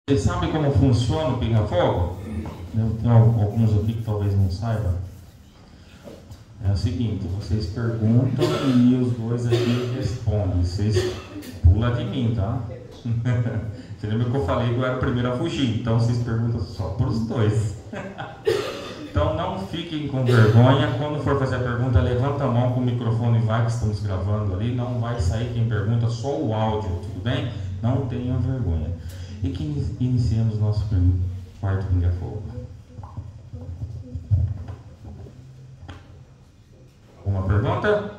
Vocês sabem como funciona o pinga-fogo? Tem alguns aqui que talvez não saibam. É o seguinte, vocês perguntam e os dois aqui respondem. Vocês pulam de mim, tá? Você lembra que eu falei que eu era o primeiro a fugir? Então vocês perguntam só para os dois. Então não fiquem com vergonha. Quando for fazer a pergunta, levanta a mão com o microfone e vai, que estamos gravando ali. Não vai sair quem pergunta, só o áudio, tudo bem? Não tenham vergonha. E que iniciemos nosso quarto pinga-fogo. Alguma pergunta?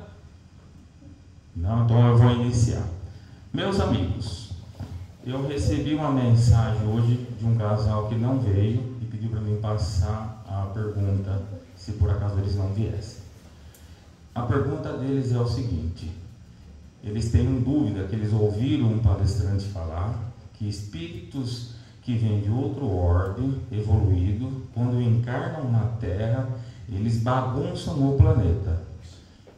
Não, então eu vou iniciar. Meus amigos, eu recebi uma mensagem hoje de um casal que não veio e pediu para mim passar a pergunta, se por acaso eles não viessem. A pergunta deles é o seguinte: eles têm dúvida que eles ouviram um palestrante falar que espíritos que vêm de outro ordem evoluído, quando encarnam na Terra, eles bagunçam no planeta.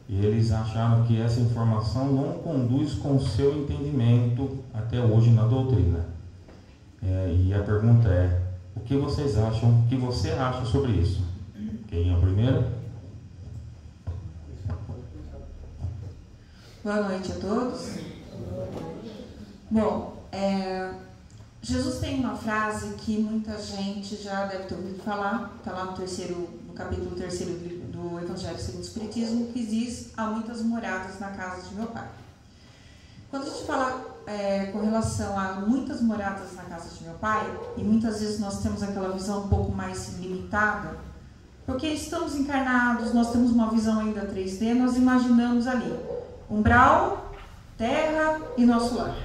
E eles acharam que essa informação não conduz com o seu entendimento até hoje na doutrina. E a pergunta é: o que vocês acham? O que você acha sobre isso? Quem é o primeiro? Boa noite a todos. Bom, Jesus tem uma frase que muita gente já deve ter ouvido falar, está lá no capítulo 3 do Evangelho segundo o Espiritismo, que diz: há muitas moradas na casa de meu Pai. Quando a gente fala com relação a muitas moradas na casa de meu Pai, e muitas vezes nós temos aquela visão um pouco mais limitada, porque estamos encarnados, nós temos uma visão ainda 3D, nós imaginamos ali umbral, terra e nosso lar.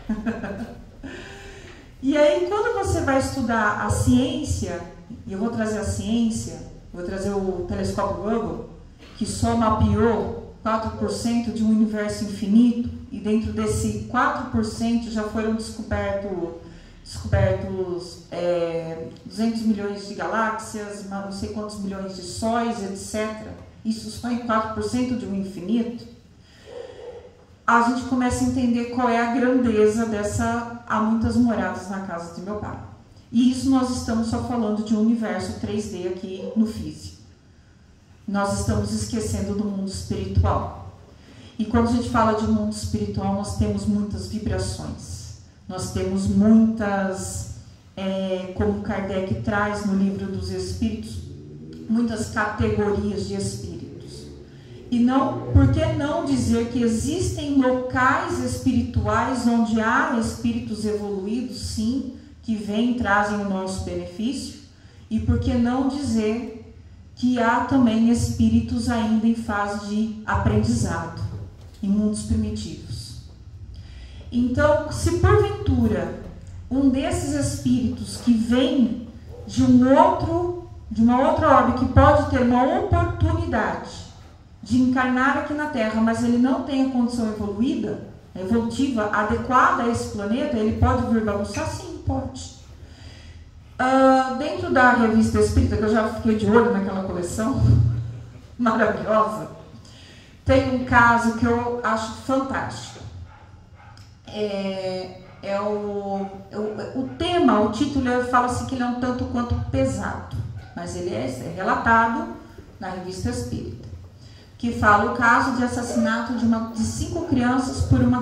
E aí, quando você vai estudar a ciência, e eu vou trazer a ciência, vou trazer o telescópio Hubble, que só mapeou 4% de um universo infinito, e dentro desse 4% já foram descobertos 200 milhões de galáxias, não sei quantos milhões de sóis, etc. Isso só em 4% de um infinito. A gente começa a entender qual é a grandeza dessa há muitas moradas na casa de meu Pai. E isso nós estamos só falando de um universo 3D aqui no físico. Nós estamos esquecendo do mundo espiritual. E quando a gente fala de mundo espiritual, nós temos muitas vibrações. Nós temos muitas, como Kardec traz no Livro dos Espíritos, muitas categorias de espíritos. E não, por que não dizer que existem locais espirituais onde há espíritos evoluídos, sim, que vêm e trazem o nosso benefício? E por que não dizer que há também espíritos ainda em fase de aprendizado, em mundos primitivos? Então, se porventura um desses espíritos que vem de uma outra órbita, que pode ter uma oportunidade de encarnar aqui na Terra, mas ele não tem a condição evolutiva adequada a esse planeta, ele pode vir bagunçar? Sim, pode. Dentro da Revista Espírita, que eu já fiquei de olho naquela coleção maravilhosa, tem um caso que eu acho fantástico. O tema, o título, fala-se que ele é um tanto quanto pesado, mas ele é relatado na Revista Espírita, que fala o caso de assassinato de 5 crianças por um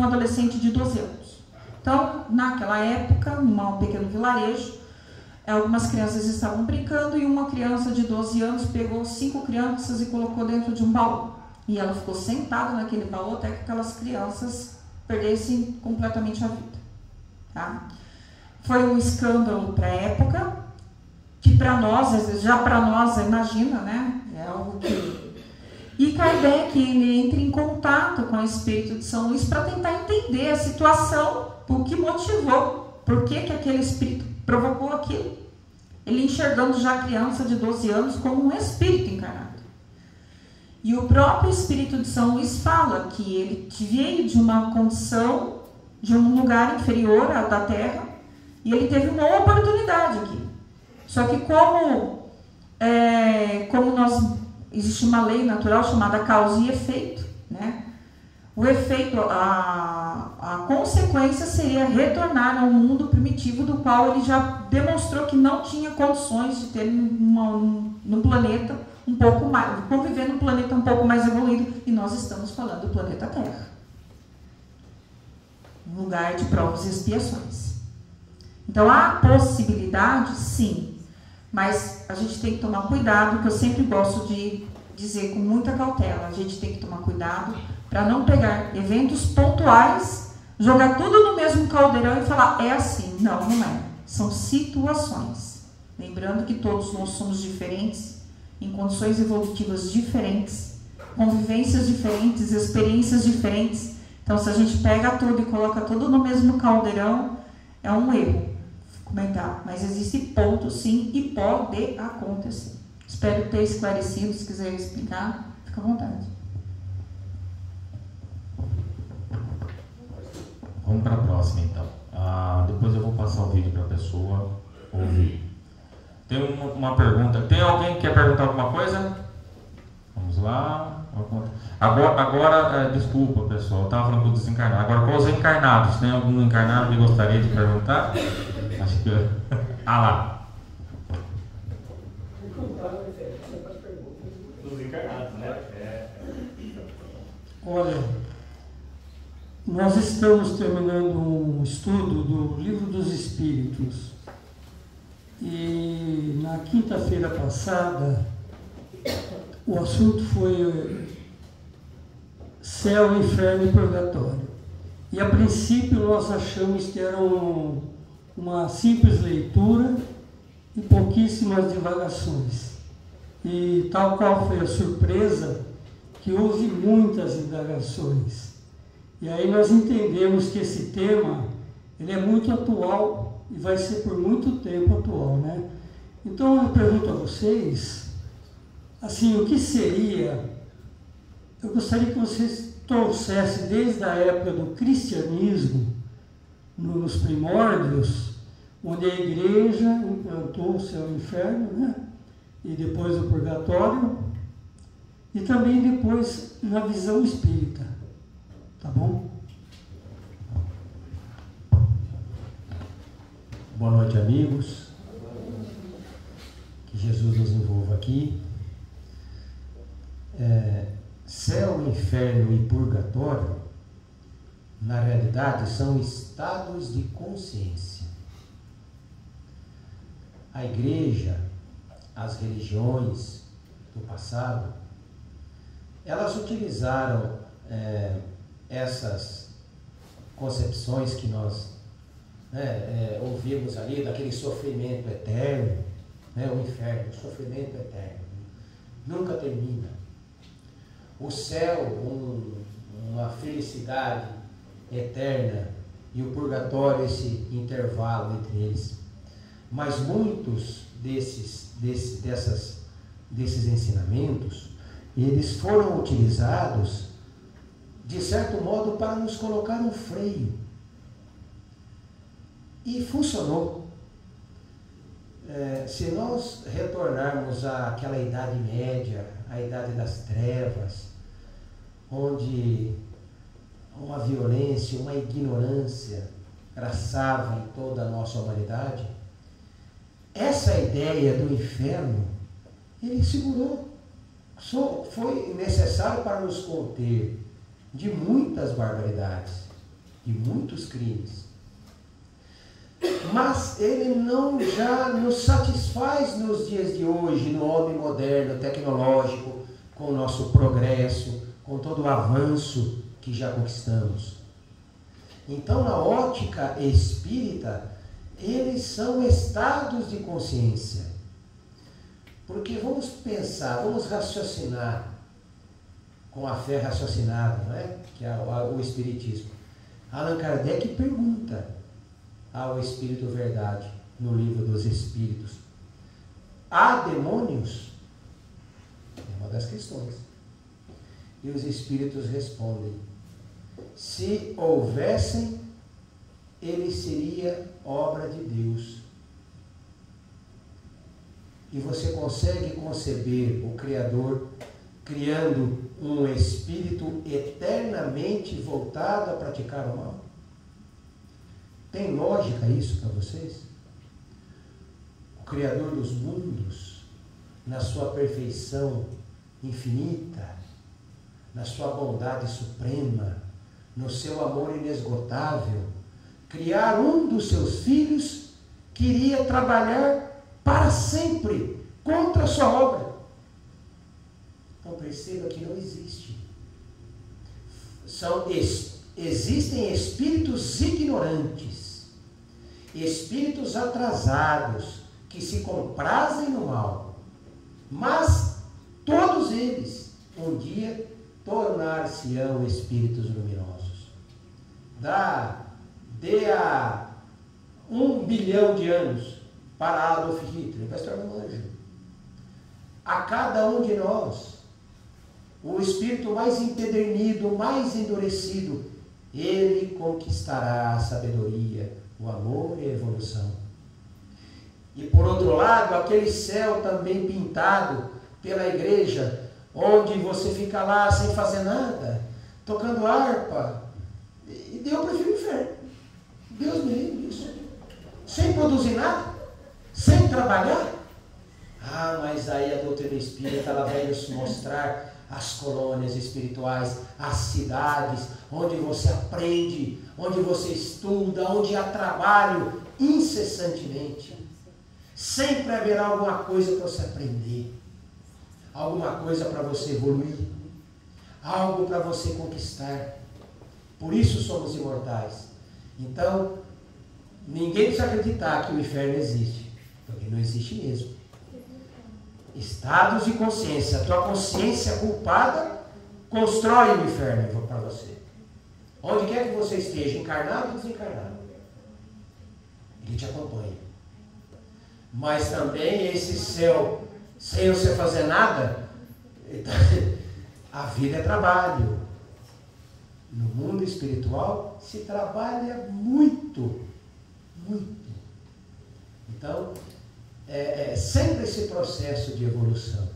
adolescente de 12 anos. Então, naquela época, num pequeno vilarejo, algumas crianças estavam brincando e uma criança de 12 anos pegou 5 crianças e colocou dentro de um baú. E ela ficou sentada naquele baú até que aquelas crianças perdessem completamente a vida. Tá? Foi um escândalo para a época, que para nós, imagina, né? É algo que... E Kardec, ele entra em contato com o espírito de São Luís para tentar entender a situação, o que motivou, por que aquele espírito provocou aquilo. Ele enxergando já a criança de 12 anos como um espírito encarnado. E o próprio espírito de São Luís fala que ele veio de uma condição, de um lugar inferior à da Terra, e ele teve uma oportunidade aqui. Só que como existe uma lei natural chamada causa e efeito, né? o efeito, a consequência seria retornar ao mundo primitivo, do qual ele já demonstrou que não tinha condições de ter num planeta um pouco mais, conviver num planeta um pouco mais evoluído, e nós estamos falando do planeta Terra. Um lugar de provas e expiações. Então, há possibilidade, sim, mas a gente tem que tomar cuidado, que eu sempre gosto de dizer com muita cautela, a gente tem que tomar cuidado para não pegar eventos pontuais, jogar tudo no mesmo caldeirão e falar, é assim. Não, não é. São situações. Lembrando que todos nós somos diferentes, em condições evolutivas diferentes, convivências diferentes, experiências diferentes. Então, se a gente pega tudo e coloca tudo no mesmo caldeirão, é um erro comentar. Mas existem pontos, sim, e pode acontecer. Espero ter esclarecido. Se quiser explicar, fica à vontade. Vamos para a próxima, então. Depois eu vou passar o vídeo para a pessoa ouvir. Tem uma pergunta. Tem alguém que quer perguntar alguma coisa? Vamos lá. Agora, desculpa, pessoal, eu estava falando do desencarnado. Agora, com os encarnados, tem algum encarnado que gostaria de perguntar? Acho que... lá. Dos encarnados, né? Olha, nós estamos terminando um estudo do Livro dos Espíritos. E na quinta-feira passada, o assunto foi céu, inferno e purgatório. E a princípio nós achamos que era uma simples leitura e pouquíssimas divagações. E tal qual foi a surpresa, que houve muitas indagações. E aí nós entendemos que esse tema, ele é muito atual e vai ser por muito tempo atual, né? Então eu pergunto a vocês, assim, o que seria, eu gostaria que vocês trouxessem desde a época do cristianismo, nos primórdios, onde a igreja implantou o céu e o inferno, né? E depois o purgatório, e também depois na visão espírita, tá bom? Boa noite, amigos. Que Jesus nos envolva aqui. Céu, inferno e purgatório, na realidade, são estados de consciência. A igreja, as religiões do passado, elas utilizaram essas concepções que nós ouvimos ali, daquele sofrimento eterno, o inferno, o sofrimento eterno, nunca termina. O céu, uma felicidade eterna, e o purgatório, esse intervalo entre eles. Mas muitos desses ensinamentos, eles foram utilizados, de certo modo, para nos colocar um freio. E funcionou. Se nós retornarmos àquela Idade Média, à Idade das Trevas, onde uma violência, uma ignorância graçava em toda a nossa humanidade, essa ideia do inferno, ele segurou. Foi necessário para nos conter de muitas barbaridades, de muitos crimes. Mas ele não já nos satisfaz nos dias de hoje, no homem moderno, tecnológico, com o nosso progresso, com todo o avanço que já conquistamos. Então, na ótica espírita, eles são estados de consciência. Porque vamos pensar, vamos raciocinar com a fé raciocinada, não é? Que é o Espiritismo. Allan Kardec pergunta ao Espírito Verdade, no Livro dos Espíritos: há demônios? É uma das questões. E os Espíritos respondem: se houvessem, ele seria obra de Deus. E você consegue conceber o Criador criando um espírito eternamente voltado a praticar o mal? Tem lógica isso para vocês? O Criador dos mundos, na sua perfeição infinita, na sua bondade suprema, no seu amor inesgotável, criar um dos seus filhos que iria trabalhar para sempre contra a sua obra. Então perceba que não existe. Existem espíritos ignorantes, espíritos atrasados, que se comprazem no mal, mas todos eles um dia tornar-se-ão espíritos luminosos. Dê a 1 bilhão de anos para Adolf Hitler, vai se tornar um anjo. A cada um de nós, o espírito mais empedernido, mais endurecido, ele conquistará a sabedoria, o amor e a evolução. E por outro lado, aquele céu também pintado pela igreja, onde você fica lá sem fazer nada, tocando harpa, e eu prefiro o inferno. Deus me livre disso. Sem produzir nada, sem trabalhar. Ah, mas aí a doutrina espírita, ela vai nos mostrar as colônias espirituais, as cidades, onde você aprende, onde você estuda, onde há trabalho incessantemente. Sempre haverá alguma coisa para você aprender, alguma coisa para você evoluir, algo para você conquistar. Por isso somos imortais. Então, ninguém precisa acreditar que o inferno existe, porque não existe mesmo. Estados de consciência. A tua consciência culpada constrói o inferno para você. Onde quer que você esteja, encarnado ou desencarnado, ele te acompanha. Mas também esse céu, sem você fazer nada, a vida é trabalho. No mundo espiritual se trabalha muito, muito. Então, sempre esse processo de evolução,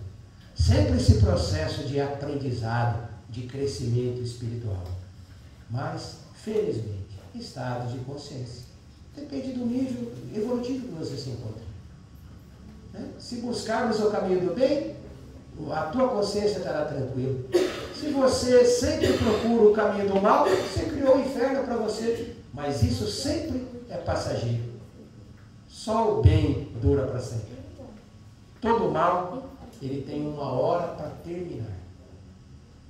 sempre esse processo de aprendizado, de crescimento espiritual. Mas, felizmente, estado de consciência. Depende do nível evolutivo que você se encontra. Se buscarmos o caminho do bem, a tua consciência estará tranquila. Se você sempre procura o caminho do mal, você criou o inferno para você. Mas isso sempre é passageiro. Só o bem dura para sempre. Todo mal, ele tem uma hora para terminar.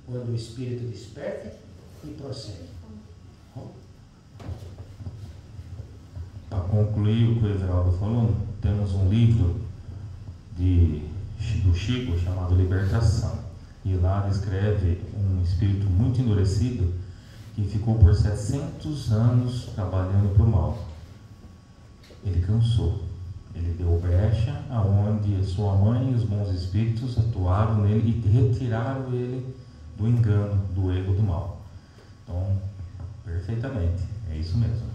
Quando o espírito desperta e prossegue. Para concluir o que o Everaldo falou, temos um livro do Chico chamado Libertação. E lá descreve um espírito muito endurecido que ficou por 700 anos trabalhando para o mal. Ele cansou. Ele deu brecha aonde sua mãe e os bons espíritos atuaram nele e retiraram ele do engano, do ego, do mal. Então, perfeitamente, é isso mesmo.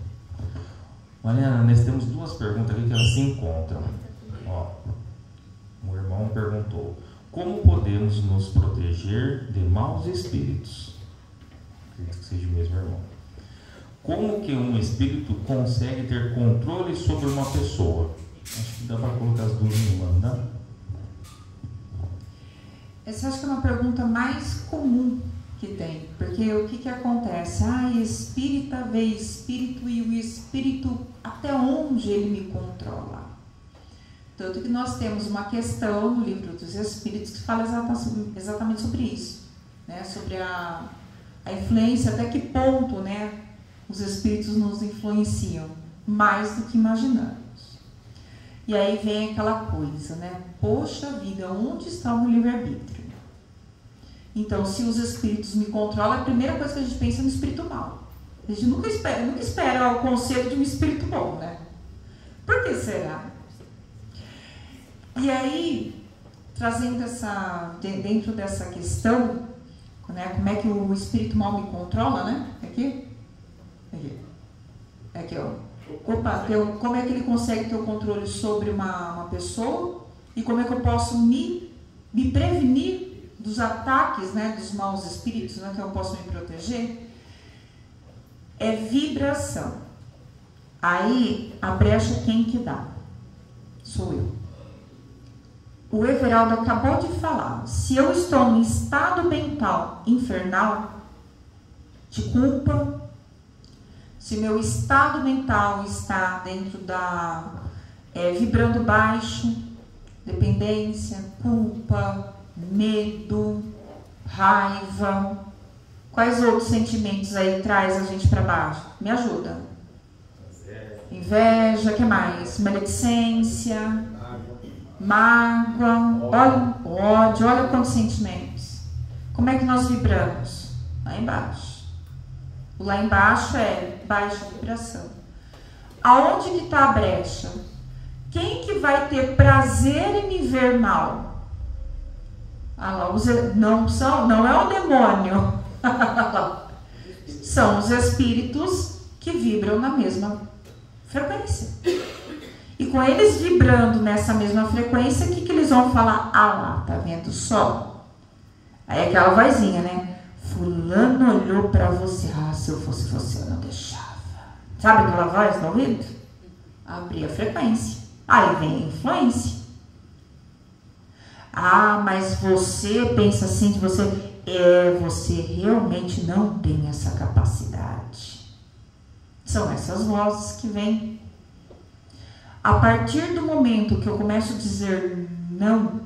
Mariana, nós temos duas perguntas aqui que elas se encontram. Ó, um irmão perguntou: como podemos nos proteger de maus espíritos? Acredito que seja o mesmo irmão. Como que um espírito consegue ter controle sobre uma pessoa? Acho que dá para colocar as duas em uma, não dá? Essa acho que é uma pergunta mais comum que tem. Porque o que acontece? Espírita vê espírito e o espírito, até onde ele me controla? Tanto que nós temos uma questão no livro dos Espíritos que fala exatamente sobre isso, né? Sobre a influência, até que ponto, né, os espíritos nos influenciam mais do que imaginamos. E aí vem aquela coisa, né? Poxa vida, onde está o livre-arbítrio? Então, se os espíritos me controlam, a primeira coisa que a gente pensa é no espírito mau. A gente nunca espera o conselho de um espírito bom, né? Por que será? E aí, trazendo dentro dessa questão, né, como é que o espírito mal me controla, né? Aqui, ó. Como é que ele consegue ter o controle sobre uma pessoa e como é que eu posso me prevenir dos ataques, né, dos maus espíritos, né, que eu posso me proteger, é vibração. Aí a brecha quem que dá? Sou eu. O Everaldo acabou de falar, se eu estou em estado mental infernal, de culpa, se meu estado mental está dentro da vibrando baixo, dependência, culpa, medo, raiva, quais outros sentimentos aí traz a gente para baixo? Me ajuda. Inveja, que mais? Maledicência, mágoa, olha, ódio, olha quantos sentimentos. Como é que nós vibramos? Lá embaixo. O lá embaixo é baixa vibração. Aonde que está a brecha? Quem que vai ter prazer em me ver mal? Ah lá, não é o demônio. São os espíritos que vibram na mesma frequência. E com eles vibrando nessa mesma frequência, o que eles vão falar? Ah lá, tá vendo só? Aí é aquela vozinha, né? Fulano olhou pra você. Ah, se eu fosse você, eu não deixava. Sabe aquela voz no ouvido? Abrir a frequência. Aí vem a influência. Ah, mas você pensa assim de você. Você realmente não tem essa capacidade. São essas vozes que vêm. A partir do momento que eu começo a dizer não,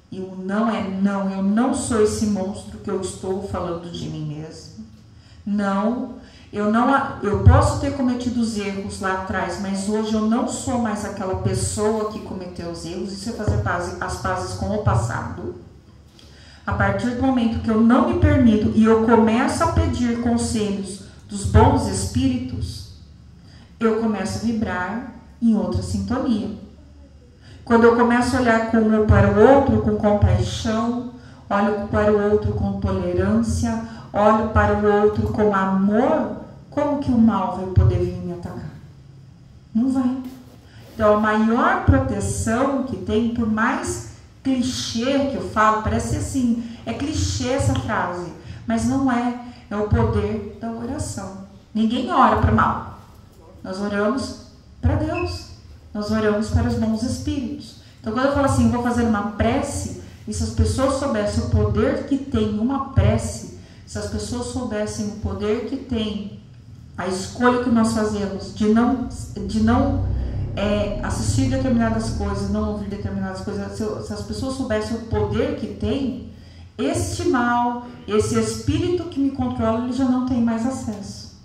e o não é não, eu não sou esse monstro que eu estou falando de mim mesmo. Não, eu posso ter cometido os erros lá atrás, mas hoje eu não sou mais aquela pessoa que cometeu os erros. Isso é fazer as pazes com o passado. A partir do momento que eu não me permito e eu começo a pedir conselhos dos bons espíritos, eu começo a vibrar em outra sintonia. Quando eu começo a olhar um para o outro com compaixão, olho para o outro com tolerância, olho para o outro com amor, como que o mal vai poder vir me atacar? Não vai. Então, a maior proteção que tem, por mais clichê que eu falo, parece assim, é clichê essa frase, mas não é, é o poder da oração. Ninguém ora para o mal. Nós oramos para Deus. Nós oramos para os bons espíritos. Então, quando eu falo assim, vou fazer uma prece, e se as pessoas soubessem o poder que tem uma prece, se as pessoas soubessem o poder que tem a escolha que nós fazemos de não assistir determinadas coisas, não ouvir determinadas coisas, se as pessoas soubessem o poder que tem, este mal, esse espírito que me controla, ele já não tem mais acesso.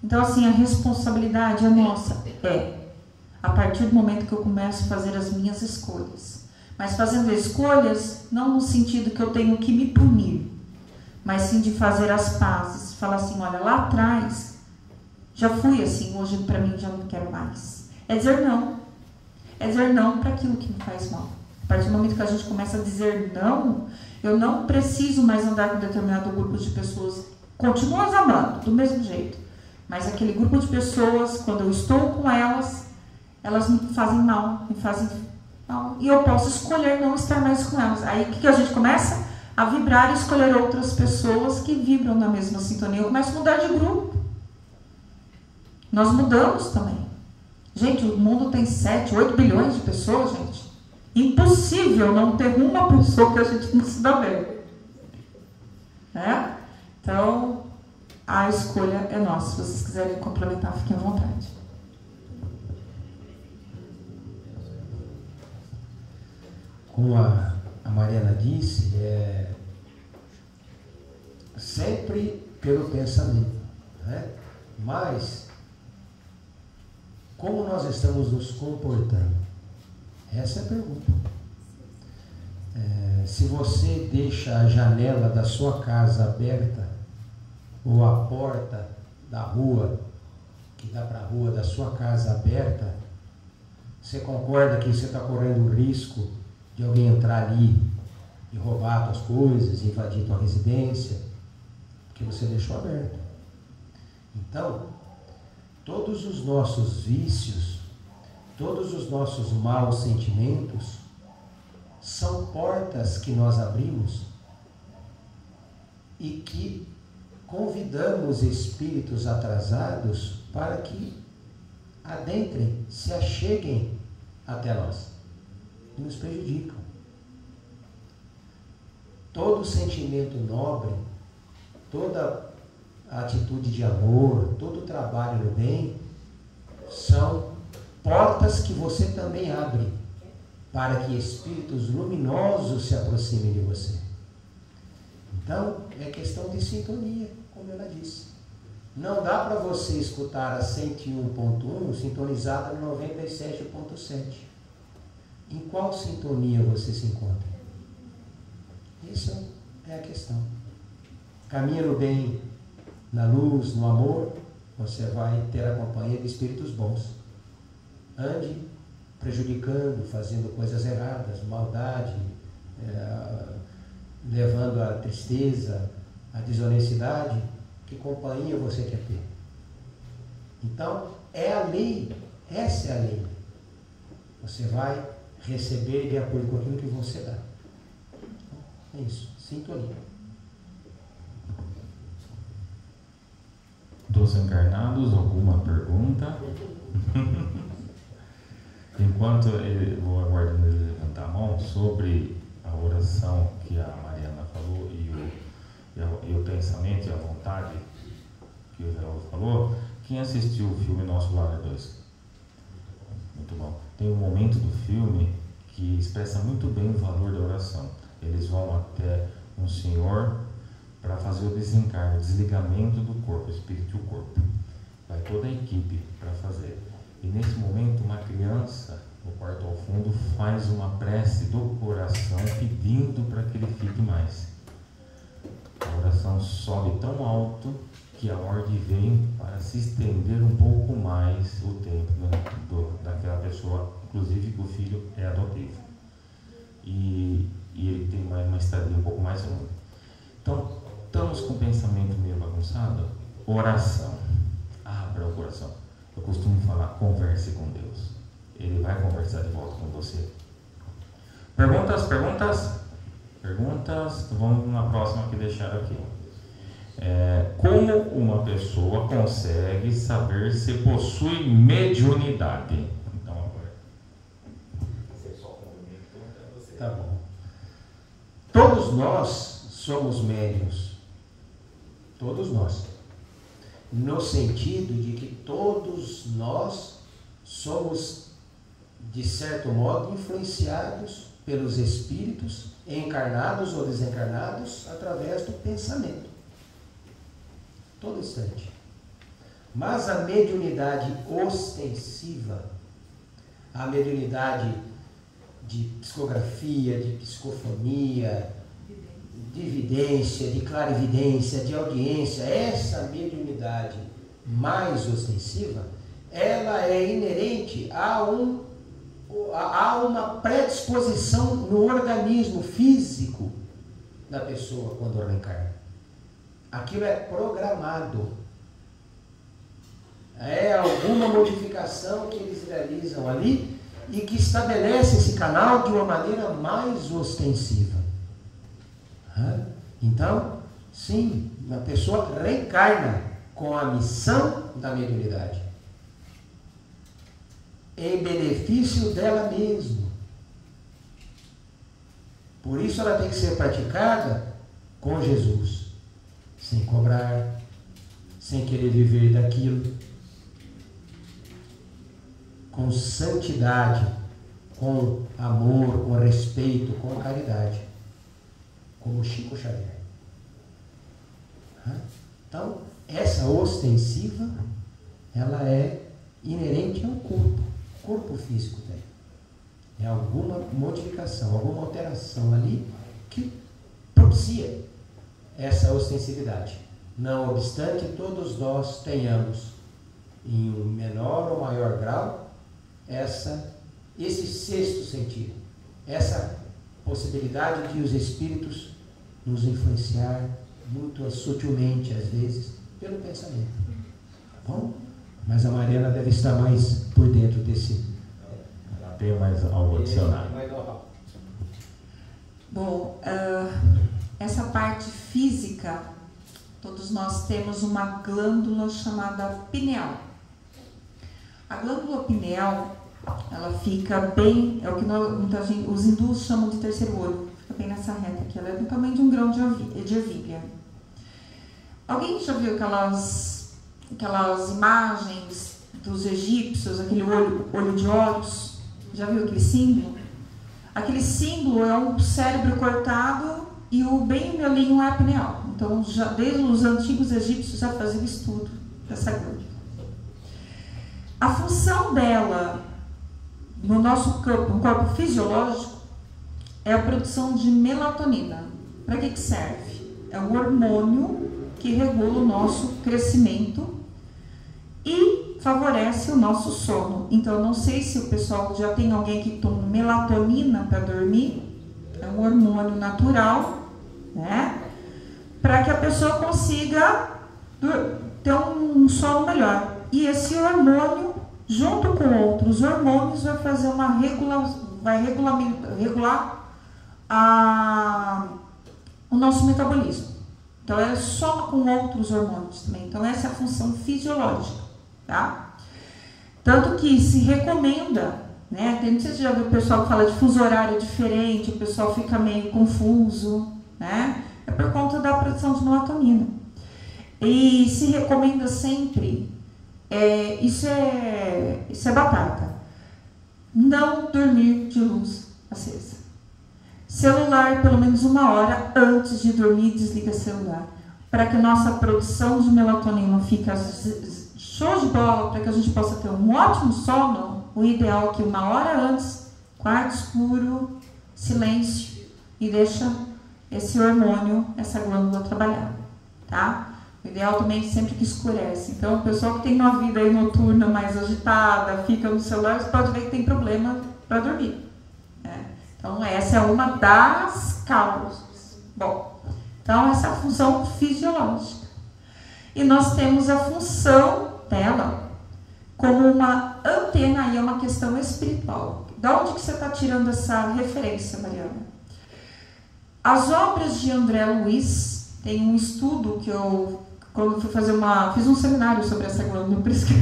Então, assim, a responsabilidade é nossa, a partir do momento que eu começo a fazer as minhas escolhas. Mas fazendo escolhas, não no sentido que eu tenho que me punir, mas sim de fazer as pazes. Falar assim, olha, lá atrás, já fui assim, hoje para mim já não quero mais. É dizer não. É dizer não para aquilo que me faz mal. A partir do momento que a gente começa a dizer não, eu não preciso mais andar com determinado grupo de pessoas. Continuo as amando, do mesmo jeito. Mas aquele grupo de pessoas, quando eu estou com elas me fazem mal, e eu posso escolher não estar mais com elas. Aí o que a gente começa? A vibrar e escolher outras pessoas que vibram na mesma sintonia. Eu começo a mudar de grupo. Nós mudamos também. Gente, o mundo tem 7, 8 bilhões de pessoas, gente. Impossível não ter uma pessoa que a gente não se dá bem. Né? Então, a escolha é nossa. Se vocês quiserem complementar, fiquem à vontade. Como a Mariana disse, sempre pelo pensamento, né? Mas como nós estamos nos comportando? Essa é a pergunta. Se você deixa a janela da sua casa aberta, ou a porta da rua, que dá para a rua da sua casa aberta, você concorda que você está correndo o risco de alguém entrar ali e roubar as tuas coisas, invadir tua residência, porque você deixou aberto. Então, todos os nossos vícios, todos os nossos maus sentimentos, são portas que nós abrimos e que convidamos espíritos atrasados para que adentrem, se acheguem até nós e nos prejudicam. Todo sentimento nobre, toda atitude de amor, todo trabalho no bem, são portas que você também abre para que espíritos luminosos se aproximem de você. Então, é questão de sintonia, como ela disse. Não dá para você escutar a 101.1 sintonizada no 97.7. Em qual sintonia você se encontra? Isso é a questão. Caminha no bem, na luz, no amor, você vai ter a companhia de espíritos bons. Ande prejudicando, fazendo coisas erradas, maldade, levando a tristeza, a desonestidade, que companhia você quer ter? Então, é a lei, essa é a lei. Você vai receber de acordo com aquilo que você dá. É isso, sintonia. Dos encarnados, alguma pergunta? Enquanto eu vou aguardando ele levantar a mão, sobre a oração que a Mariana falou e o pensamento e a vontade que o Geraldo falou, quem assistiu o filme Nosso Lar 2? Muito bom. Tem um momento do filme que expressa muito bem o valor da oração. Eles vão até um senhor para fazer o desencarne, o desligamento do corpo, o espírito e o corpo. Vai toda a equipe para fazer. E nesse momento, uma criança, no quarto ao fundo, faz uma prece do coração pedindo para que ele fique mais. A oração sobe tão alto que a ordem vem para se estender um pouco mais o tempo daquela pessoa, inclusive que o filho é adotivo. E ele tem uma estadia um pouco mais longa. Então, estamos com o pensamento meio bagunçado? Oração. Abra o coração. Eu costumo falar, converse com Deus. Ele vai conversar de volta com você. Perguntas? Vamos na próxima que deixaram aqui. Como uma pessoa consegue saber se possui mediunidade? Então, agora. Tá bom. Todos nós somos médiuns. Todos nós. No sentido de que todos nós somos, de certo modo, influenciados pelos espíritos, encarnados ou desencarnados, através do pensamento. Todo instante. Mas a mediunidade ostensiva, a mediunidade de psicografia, de psicofonia, de vidência, de clarividência, de audiência, essa mediunidade mais ostensiva, ela é inerente a uma predisposição no organismo físico da pessoa quando ela encarna. Aquilo é programado. É alguma modificação que eles realizam ali e que estabelece esse canal de uma maneira mais ostensiva. Então, sim, a pessoa reencarna com a missão da mediunidade, em benefício dela mesma. Por isso ela tem que ser praticada com Jesus, sem cobrar, sem querer viver daquilo, com santidade, com amor, com respeito, com caridade, como Chico Xavier. Então, essa ostensiva, ela é inerente ao corpo físico dele. É alguma modificação, alguma alteração ali que propicia essa ostensividade. Não obstante, todos nós tenhamos, em um menor ou maior grau, esse sexto sentido, essa possibilidade de os espíritos nos influenciar muito sutilmente, às vezes, pelo pensamento. Bom, mas a Mariana deve estar mais por dentro desse. Ela tem mais algo adicional. Bom, essa parte física, todos nós temos uma glândula chamada pineal. A glândula pineal, ela fica bem, é o que os hindus chamam de terceiro olho, fica bem nessa reta aqui, ela é do tamanho de um grão de ervilha. Alguém já viu aquelas imagens dos egípcios, aquele olho de Horus? Já viu aquele símbolo? Aquele símbolo é um cérebro cortado e o bem miolinho é a pineal. Então, desde os antigos egípcios já faziam estudo dessa glândula. A função dela no nosso corpo, no corpo fisiológico, é a produção de melatonina. Para que serve? É um hormônio que regula o nosso crescimento e favorece o nosso sono. Então, não sei se o pessoal já tem alguém que toma melatonina para dormir. É um hormônio natural, né? Para que a pessoa consiga ter um sono melhor. E esse hormônio, junto com outros hormônios, vai fazer regular o nosso metabolismo. Então, ela soma com outros hormônios também. Então, essa é a função fisiológica, tá? Tanto que se recomenda, né? Não sei se você já viu o pessoal que fala de fuso horário diferente, o pessoal fica meio confuso, né? É por conta da produção de melatonina. E se recomenda sempre, isso é batata, não dormir de luz acesa. Celular, pelo menos 1 hora antes de dormir, desliga celular. Para que a nossa produção de melatonina fique show de bola, para que a gente possa ter um ótimo sono, o ideal é que 1 hora antes, quarto escuro, silêncio, e deixa esse hormônio, essa glândula trabalhar, tá? O ideal também é sempre que escurece. Então, o pessoal que tem uma vida aí noturna mais agitada, fica no celular, você pode ver que tem problema para dormir. Então, essa é uma das causas. Bom, então essa é a função fisiológica. E nós temos a função dela como uma antena, e é uma questão espiritual. Da onde que você está tirando essa referência, Mariana? As obras de André Luiz, tem um estudo que eu, quando fui fazer fiz um seminário sobre essa glândula, por isso que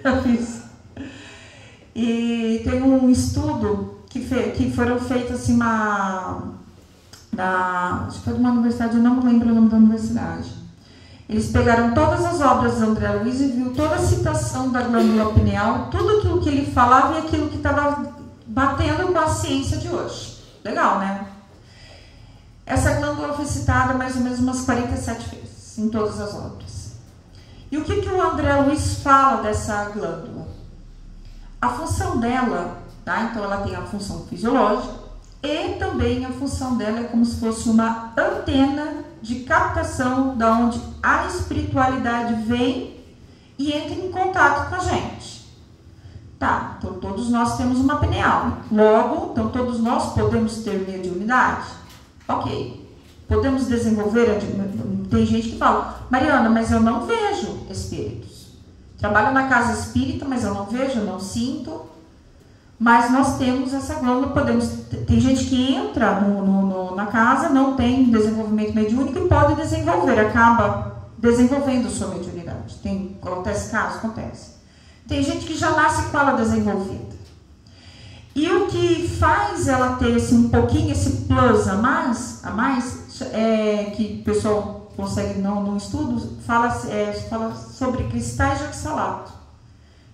eu fiz. E tem um estudo que foram feitos assim, acho que foi de uma universidade, eu não lembro o nome da universidade. Eles pegaram todas as obras de André Luiz e viu toda a citação da glândula pineal, tudo aquilo que ele falava e aquilo que estava batendo com a ciência de hoje. Legal, né? Essa glândula foi citada mais ou menos umas 47 vezes em todas as obras. E o que o André Luiz fala dessa glândula? A função dela, tá? Então ela tem a função fisiológica e também a função dela é como se fosse uma antena de captação da onde a espiritualidade vem e entra em contato com a gente. Tá, então todos nós temos uma pineal. Logo, então todos nós podemos ter mediunidade? Ok. Podemos desenvolver, tem gente que fala, Mariana, mas eu não vejo espíritos. Trabalho na casa espírita, mas eu não vejo, eu não sinto. Mas nós temos essa glândula, tem gente que entra na casa, não tem desenvolvimento mediúnico e pode desenvolver, acaba desenvolvendo sua mediunidade. Acontece caso? Acontece. Tem gente que já nasce com ela desenvolvida. E o que faz ela ter um pouquinho, esse plus a mais que o pessoal consegue no estudo, fala sobre cristais de oxalato.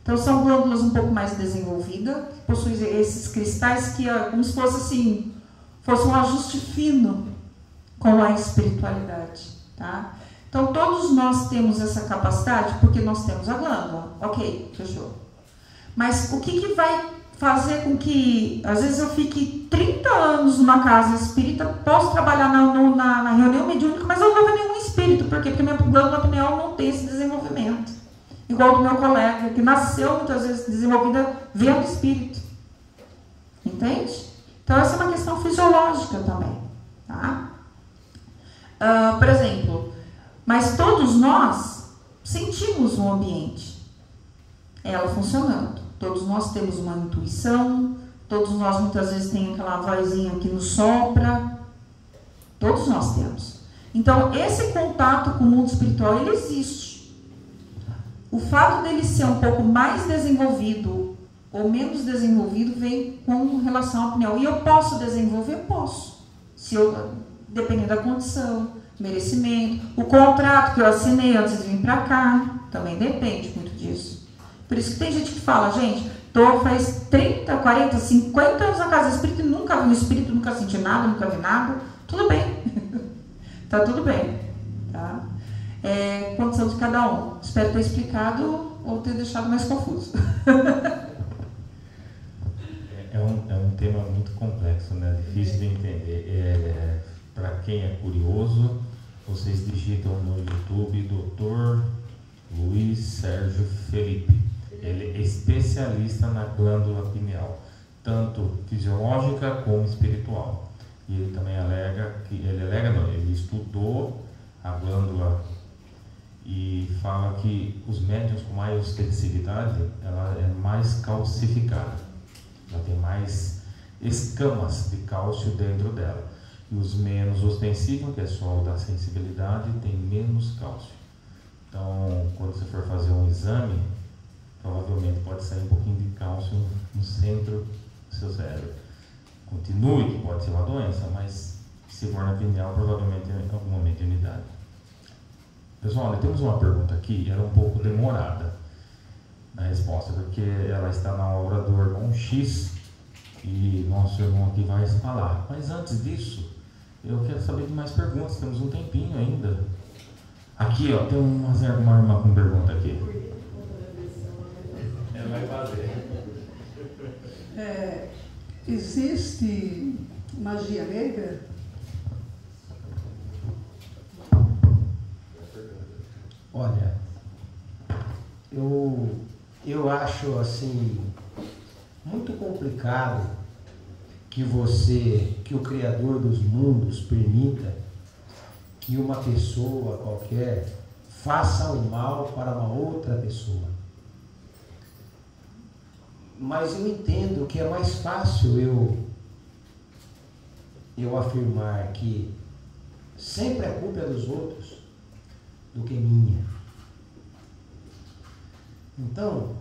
Então, são glândulas um pouco mais desenvolvidas, que possuem esses cristais que é como se fosse um ajuste fino com a espiritualidade, tá? Então, todos nós temos essa capacidade porque nós temos a glândula. Ok, fechou. Mas o que vai fazer com que, às vezes, eu fique 30 anos numa casa espírita, posso trabalhar na reunião mediúnica, mas eu não vou ver nenhum espírito. Por quê? Porque minha glândula pineal não tem esse desenvolvimento. Igual do meu colega, que nasceu muitas vezes desenvolvida vendo espírito. Entende? Então, essa é uma questão fisiológica também. Tá? Por exemplo, mas todos nós sentimos um ambiente, ela funcionando. Todos nós temos uma intuição, todos nós muitas vezes tem aquela vozinha que nos sopra, Todos nós temos. Então, esse contato com o mundo espiritual, ele existe. O fato dele ser um pouco mais desenvolvido ou menos desenvolvido vem com relação à opinião. E eu posso desenvolver? Posso. Se eu, dependendo da condição, merecimento, o contrato que eu assinei antes de vir para cá, também depende muito disso. Por isso que tem gente que fala, gente, tô faz 30, 40, 50 anos na casa espírita e nunca vi um espírito, nunca senti nada, nunca vi nada. Tudo bem. Tá tudo bem. Tá? É condição de cada um. Espero ter explicado ou ter deixado mais confuso. É um tema muito complexo, né? Difícil de entender. Para quem é curioso, vocês digitam no YouTube Dr. Luiz Sérgio Felipe. Ele é especialista na glândula pineal, tanto fisiológica como espiritual. E ele também ele estudou a glândula e fala que os médiuns com maior ostensividade, ela é mais calcificada. Ela tem mais escamas de cálcio dentro dela. E os menos ostensivos, que é só o da sensibilidade, tem menos cálcio. Então, quando você for fazer um exame, provavelmente pode sair um pouquinho de cálcio no centro do seu cérebro. Continue que pode ser uma doença, mas se for na pineal, provavelmente em algum momento de unidade. Pessoal, nós temos uma pergunta aqui, ela é um pouco demorada na resposta, porque ela está na obra do irmão X e nosso irmão aqui vai falar. Mas antes disso, eu quero saber de mais perguntas, temos um tempinho ainda. Aqui, ó, tem uma irmã com pergunta aqui. Ela vai fazer. Existe magia negra? Olha, eu acho assim muito complicado que o Criador dos mundos permita que uma pessoa qualquer faça o mal para uma outra pessoa. Mas eu entendo que é mais fácil eu afirmar que sempre a culpa é dos outros do que minha. Então,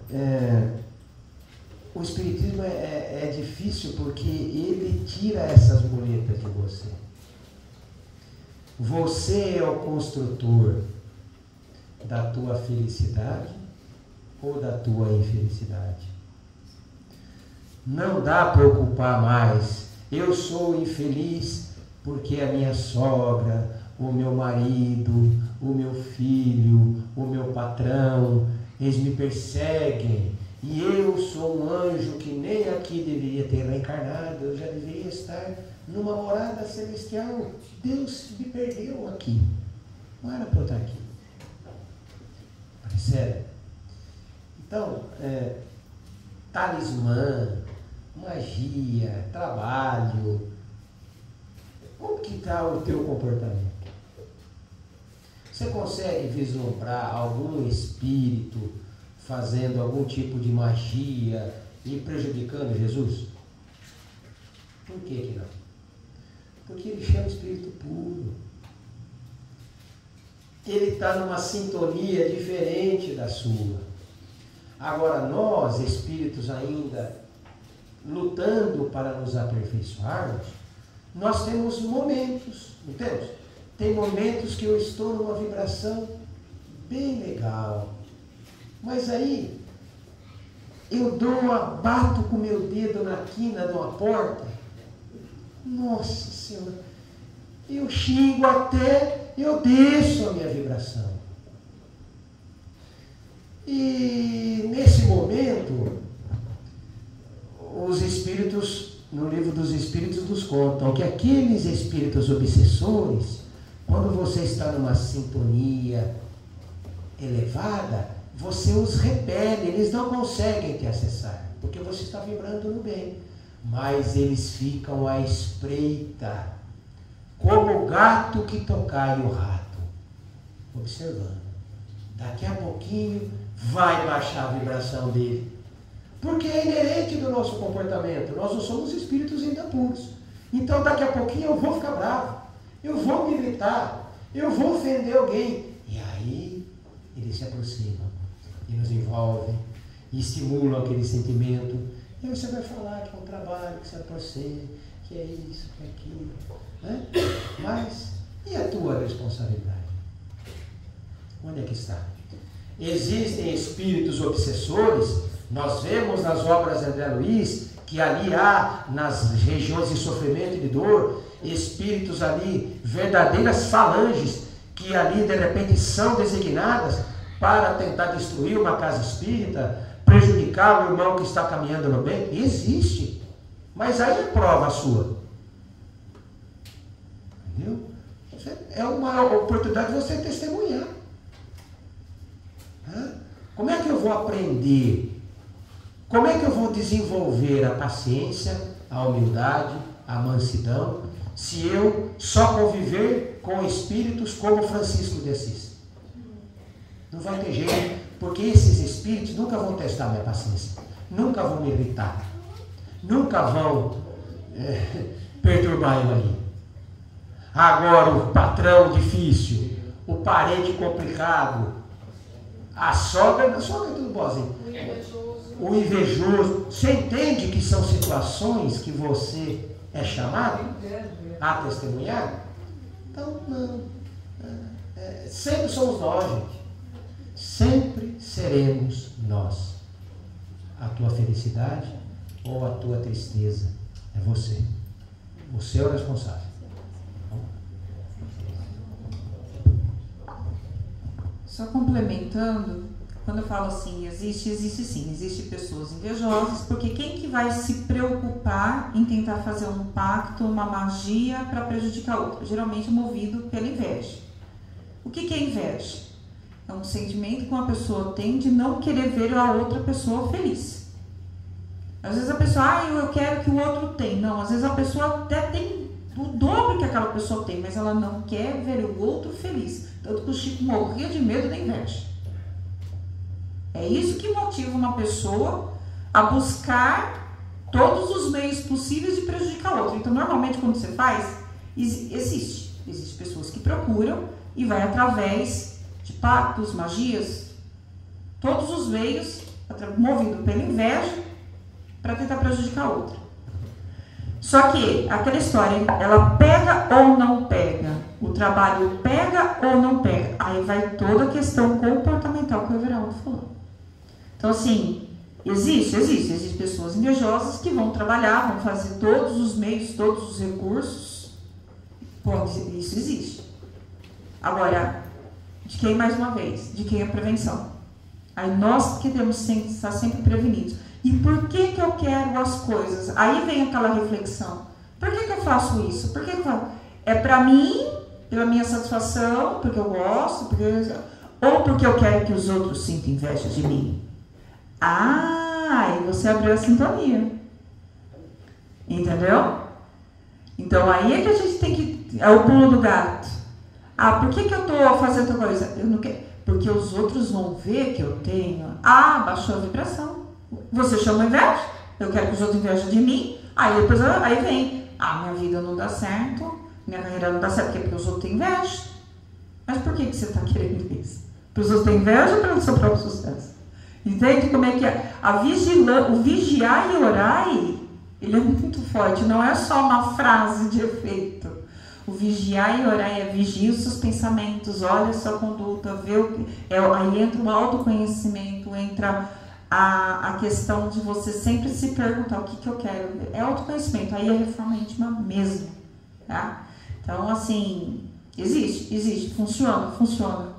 o Espiritismo é difícil porque ele tira essas muletas de você. Você é o construtor da tua felicidade ou da tua infelicidade. Não dá para ocupar mais. Eu sou infeliz porque a minha sogra, o meu marido, o meu filho, o meu patrão, eles me perseguem. E eu sou um anjo que nem aqui deveria ter reencarnado, eu já deveria estar numa morada celestial. Deus me perdeu aqui. Não era para eu estar aqui. Percebe? Então, talismã, magia, trabalho. Como que está o teu comportamento? Você consegue vislumbrar algum espírito fazendo algum tipo de magia e prejudicando Jesus? Por que não? Porque ele chama espírito puro. Ele está numa sintonia diferente da sua. Agora nós, espíritos ainda lutando para nos aperfeiçoarmos, nós temos momentos, não temos? Tem momentos que eu estou numa vibração bem legal, mas aí eu bato com o meu dedo na quina de uma porta, nossa Senhora, eu xingo até eu desço a minha vibração. E nesse momento, os espíritos, no livro dos espíritos, nos contam que aqueles espíritos obsessores, quando você está numa sintonia elevada, você os repele, eles não conseguem te acessar, porque você está vibrando no bem. Mas eles ficam à espreita, como o gato que tocai o rato, observando. Daqui a pouquinho vai baixar a vibração dele, porque é inerente do nosso comportamento. Nós não somos espíritos ainda puros. Então daqui a pouquinho eu vou ficar bravo. eu vou me irritar, eu vou ofender alguém. E aí eles se aproximam e nos envolvem, e estimulam aquele sentimento. E aí você vai falar que é um trabalho, que você é para você, que é isso, que é aquilo. Né? Mas, e a tua responsabilidade? Onde é que está? Existem espíritos obsessores, nós vemos nas obras de André Luiz, que ali há, nas regiões de sofrimento e de dor, espíritos ali, verdadeiras falanges, que ali de repente são designadas para tentar destruir uma casa espírita, prejudicar o irmão que está caminhando no bem. Existe. Mas aí é prova sua. Entendeu? É uma oportunidade de você testemunhar. Como é que eu vou aprender? Como é que eu vou desenvolver a paciência, a humildade, a mansidão, se eu só conviver com espíritos como Francisco de Assis? Não vai ter jeito, porque esses espíritos nunca vão testar minha paciência, nunca vão me irritar, nunca vão perturbar eu ali. Agora, o patrão difícil, o parente complicado, a sogra é tudo boazinho. O invejoso. Você entende que são situações que você é chamado a testemunhar? Então, não. Sempre somos nós, gente. Sempre seremos nós. A tua felicidade ou a tua tristeza é você. Você é o responsável. Só complementando, quando eu falo assim, existe sim, existe pessoas invejosas, porque quem que vai se preocupar em tentar fazer um pacto, uma magia para prejudicar outro? Geralmente movido pela inveja. O que é inveja? É um sentimento que uma pessoa tem de não querer ver a outra pessoa feliz. Às vezes a pessoa, eu quero que o outro tenha. Não, às vezes a pessoa até tem o dobro que aquela pessoa tem, mas ela não quer ver o outro feliz. Tanto que o Chico morria de medo da inveja. É isso que motiva uma pessoa a buscar todos os meios possíveis de prejudicar o outro. Então, normalmente, quando você faz, existem pessoas que procuram e vai através de pactos, magias, todos os meios, movido pela inveja, para tentar prejudicar o outro. Só que, aquela história, ela pega ou não pega? O trabalho pega ou não pega? Aí vai toda a questão comportamental que o Everaldo falou. Então, assim, existem pessoas invejosas que vão trabalhar, vão fazer todos os meios, todos os recursos. Isso existe. Agora, de quem, mais uma vez, de quem a prevenção? Aí nós que temos que estar sempre prevenidos. E por que eu quero as coisas? Aí vem aquela reflexão. Por que eu faço isso? Por que eu faço? É para mim, pela minha satisfação, porque eu gosto, ou porque eu quero que os outros sintam inveja de mim? Aí você abriu a sintonia. Entendeu? Então aí é que a gente tem que... É o pulo do gato. Por que eu estou fazendo outra coisa? Eu não quero. Porque os outros vão ver que eu tenho. Baixou a vibração. Você chama inveja? Eu quero que os outros invejam de mim. Aí depois vem. Minha vida não dá certo. Minha carreira não dá certo. Porque os outros têm inveja. Mas por que você está querendo isso? Para os outros terem inveja ou para o seu próprio sucesso? Entende como é que é? O vigiar e orar, ele é muito forte. Não é só uma frase de efeito. O vigiar e orar é vigiar os seus pensamentos, olha a sua conduta, vê o que... aí entra o autoconhecimento, entra a questão de você sempre se perguntar o que eu quero. É autoconhecimento, aí é reforma íntima mesmo. Tá? Então, assim, existe, funciona,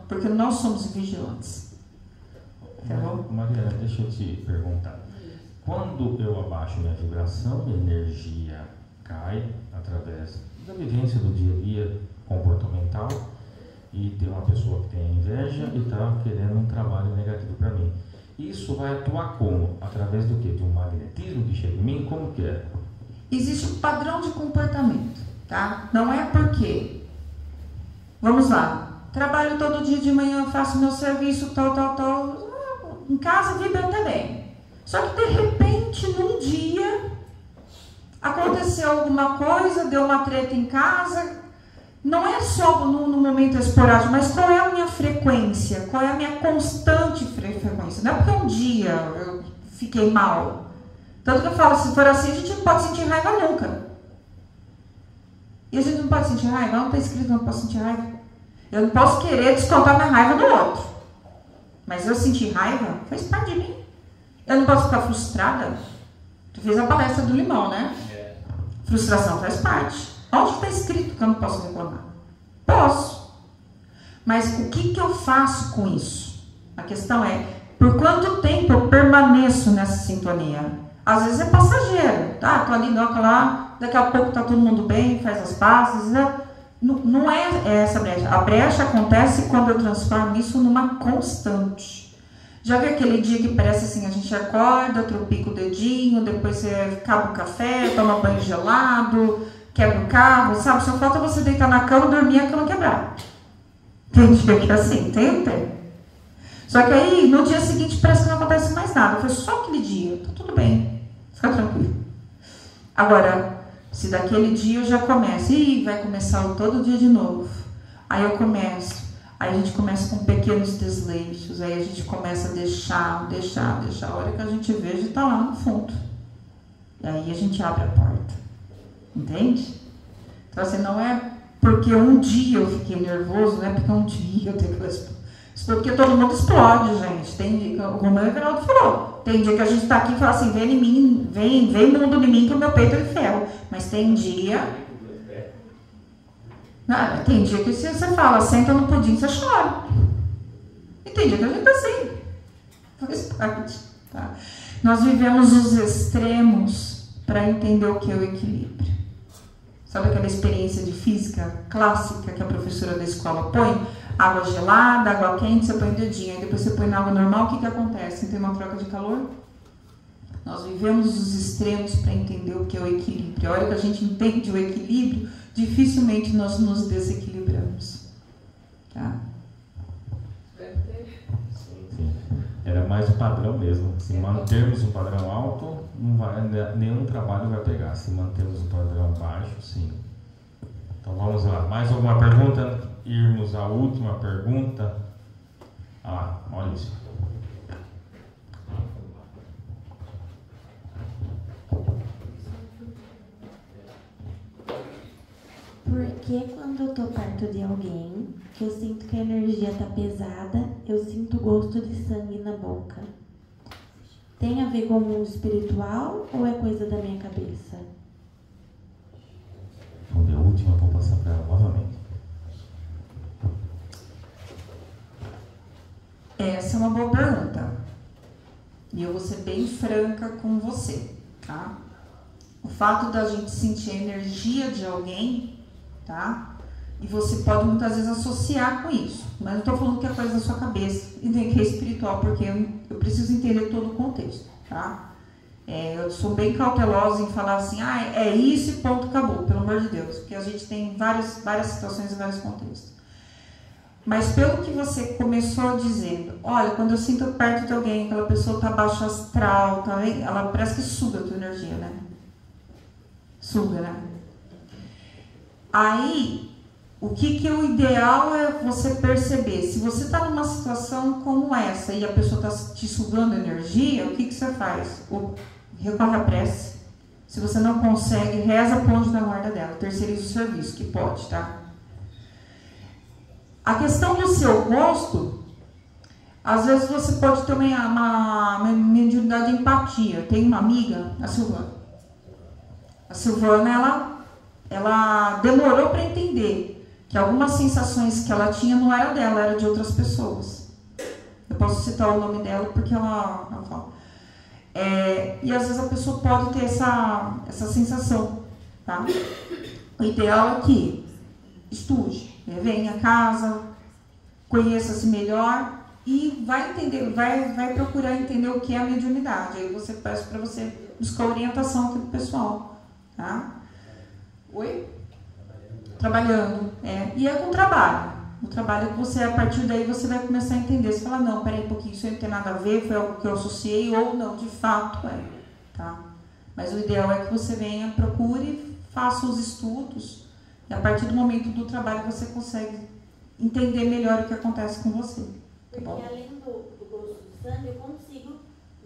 porque nós somos vigilantes. Tá bom? Mariana, deixa eu te perguntar. Quando eu abaixo minha vibração, minha energia cai através da vivência do dia a dia comportamental, e tem uma pessoa que tem inveja e está querendo um trabalho negativo para mim. Isso vai atuar como? Através do quê? De um magnetismo que chega em mim? Como que é? Existe um padrão de comportamento, tá? Não é porque... Vamos lá. Trabalho todo dia de manhã, faço meu serviço, tal. Em casa, vibra até bem. Só que, de repente, num dia... Aconteceu alguma coisa, deu uma treta em casa, não é só no momento esporádico, mas qual é a minha frequência, qual é a minha constante frequência. Não é porque um dia eu fiquei mal. Tanto que eu falo, se for assim, a gente não pode sentir raiva nunca. E a gente não pode sentir raiva? Não está escrito, não posso sentir raiva. Eu não posso querer descontar minha raiva no outro. Mas eu sentir raiva faz parte de mim. Eu não posso ficar frustrada. Tu fez a palestra do limão, né? Frustração faz parte. Onde está escrito que eu não posso reclamar? Posso. Mas o que eu faço com isso? A questão é, por quanto tempo eu permaneço nessa sintonia? Às vezes é passageiro, tá? Tô ali, doca lá, daqui a pouco tá todo mundo bem, faz as pazes. Não é essa brecha. A brecha acontece quando eu transformo isso numa constante. Já viu aquele dia que parece assim, a gente acorda, tropica o dedinho, depois você acaba o café, toma banho gelado, quebra o carro, sabe? Só falta você deitar na cama, dormir e a cama quebrar. Tem dia que é assim, tem. Só que aí, no dia seguinte, parece que não acontece mais nada. Foi só aquele dia, tá tudo bem, fica tranquilo. Agora, se daquele dia eu já começo, vai começar todo dia de novo. Aí eu começo, aí a gente começa com pequenos desleixos, aí a gente começa a deixar. A hora que a gente vê, já tá lá no fundo. E aí a gente abre a porta. Entende? Então assim, não é porque um dia eu fiquei nervoso, não é porque um dia eu tenho que... Porque todo mundo explode, gente. Tem dia que o Romano Everaldo falou. Tem dia que a gente tá aqui e fala assim, vem em mim, vem mundo em mim que o meu peito é ferro. Mas tem dia... tem dia que você fala, senta no pudim, você chora. E tem dia que a gente tá assim. Faz parte, tá? Nós vivemos os extremos para entender o que é o equilíbrio. Sabe aquela experiência de física clássica que a professora da escola põe? Água gelada, água quente, você põe o dedinho. Aí depois você põe na água normal, o que acontece? Não tem uma troca de calor? Nós vivemos os extremos para entender o que é o equilíbrio. A hora que a gente entende o equilíbrio, dificilmente nós nos desequilibramos. Tá? Sim. Era mais o padrão mesmo. Se mantermos um padrão alto, nenhum trabalho vai pegar. Se mantermos um padrão baixo, sim. Então vamos lá. Mais alguma pergunta? Irmos à última pergunta. Olha isso. Porque quando eu tô perto de alguém, que eu sinto que a energia tá pesada, eu sinto gosto de sangue na boca. Tem a ver com o mundo espiritual ou é coisa da minha cabeça? Vamos ver a última, vou passar para ela novamente. Essa é uma boa pergunta. E eu vou ser bem franca com você, tá? O fato da gente sentir a energia de alguém, tá? E você pode muitas vezes associar com isso. Mas não estou falando que é coisa da sua cabeça e nem que é espiritual, porque eu preciso entender todo o contexto, tá? Eu sou bem cautelosa em falar assim, é isso e ponto, acabou, pelo amor de Deus. Porque a gente tem várias situações e vários contextos. Mas pelo que você começou dizendo, olha, quando eu sinto perto de alguém, aquela pessoa tá baixo astral, tá, ela parece que suga a tua energia, né? Suga, né? Aí, o que é o ideal é você perceber, se você está numa situação como essa e a pessoa está te sugando energia, o que você faz? Recorre à prece. Se você não consegue, reza pro anjo da guarda dela, terceiriza o serviço, que pode, tá? A questão do seu gosto, às vezes você pode ter uma mediunidade de empatia. Tem uma amiga, a Silvana. A Silvana, ela demorou para entender que algumas sensações que ela tinha não era dela, era de outras pessoas. Eu posso citar o nome dela porque ela fala. E às vezes a pessoa pode ter essa sensação, tá? O ideal é que estude. Venha a casa, conheça-se melhor e vai entender, vai procurar entender o que é a mediunidade. Aí você peço para você buscar orientação aqui do pessoal, tá? Oi? Trabalhando, e é com trabalho. O trabalho que você, a partir daí, você vai começar a entender. Você fala, não, peraí um pouquinho, isso aí não tem nada a ver, foi algo que eu associei, ou não, de fato tá? Mas o ideal é que você venha, procure, faça os estudos, E a partir do momento do trabalho você consegue entender melhor o que acontece com você. Tá bom? Porque além do gosto do sangue, eu consigo